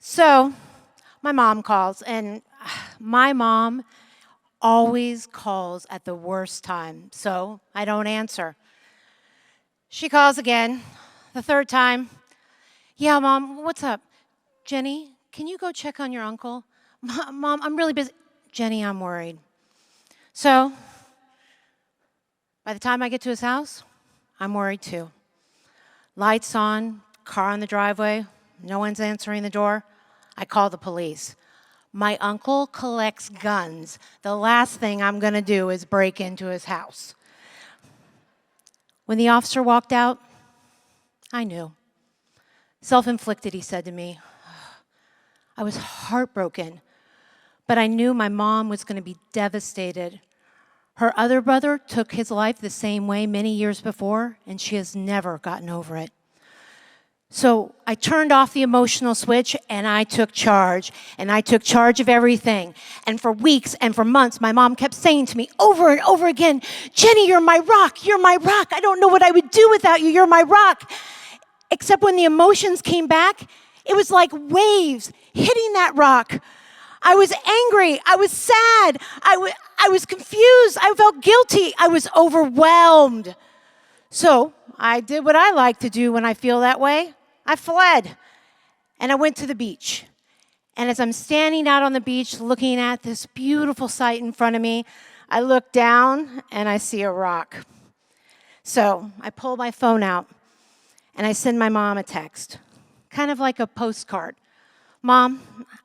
So my mom calls, and my mom always calls at the worst time, so I don't answer. She calls again, the third time. Yeah, Mom, what's up? Jenny, can you go check on your uncle? Mom, I'm really busy. Jenny, I'm worried. So by the time I get to his house, I'm worried too. Lights on, car on the driveway, no one's answering the door. I call the police. My uncle collects guns. The last thing I'm gonna do is break into his house. When the officer walked out, I knew. Self-inflicted, he said to me. I was heartbroken, but I knew my mom was gonna be devastated. Her other brother took his life the same way many years before, and she has never gotten over it. So I turned off the emotional switch and I took charge. And I took charge of everything. And for weeks and for months, my mom kept saying to me over and over again, Jenny, you're my rock, you're my rock. I don't know what I would do without you, you're my rock. Except when the emotions came back, it was like waves hitting that rock. I was angry, I was sad, I was confused, I felt guilty, I was overwhelmed. So I did what I like to do when I feel that way. I fled, and I went to the beach. And as I'm standing out on the beach looking at this beautiful sight in front of me, I look down and I see a rock. So I pull my phone out and I send my mom a text, kind of like a postcard. Mom,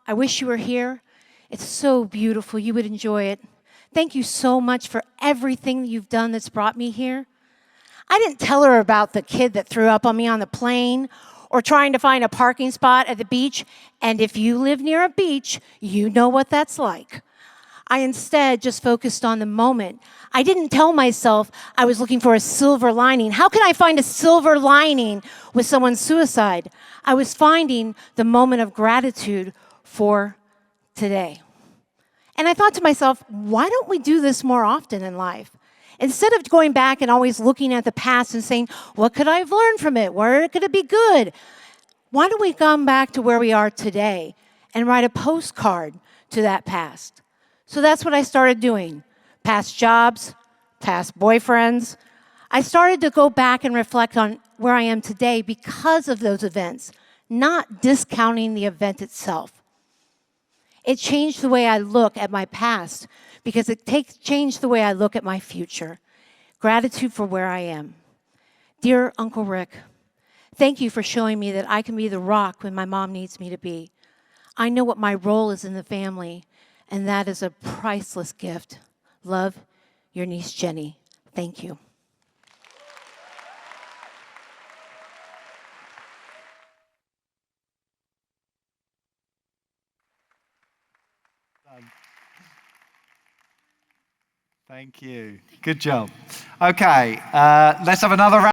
I wish you were here. It's so beautiful, you would enjoy it. Thank you so much for everything you've done that's brought me here. I didn't tell her about the kid that threw up on me on the plane or trying to find a parking spot at the beach. And if you live near a beach, you know what that's like. I instead just focused on the moment. I didn't tell myself I was looking for a silver lining. How can I find a silver lining with someone's suicide? I was finding the moment of gratitude for today. And I thought to myself, why don't we do this more often in life? Instead of going back and always looking at the past and saying, what could I have learned from it? Where could it be good? Why don't we come back to where we are today and write a postcard to that past? So that's what I started doing. Past jobs, past boyfriends. I started to go back and reflect on where I am today because of those events, not discounting the event itself. It changed the way I look at my past because it changed the way I look at my future. Gratitude for where I am. Dear Uncle Rick, thank you for showing me that I can be the rock when my mom needs me to be. I know what my role is in the family, and that is a priceless gift. Love, your niece Jenny. Thank you. Thank you. Good job. Okay, let's have another round.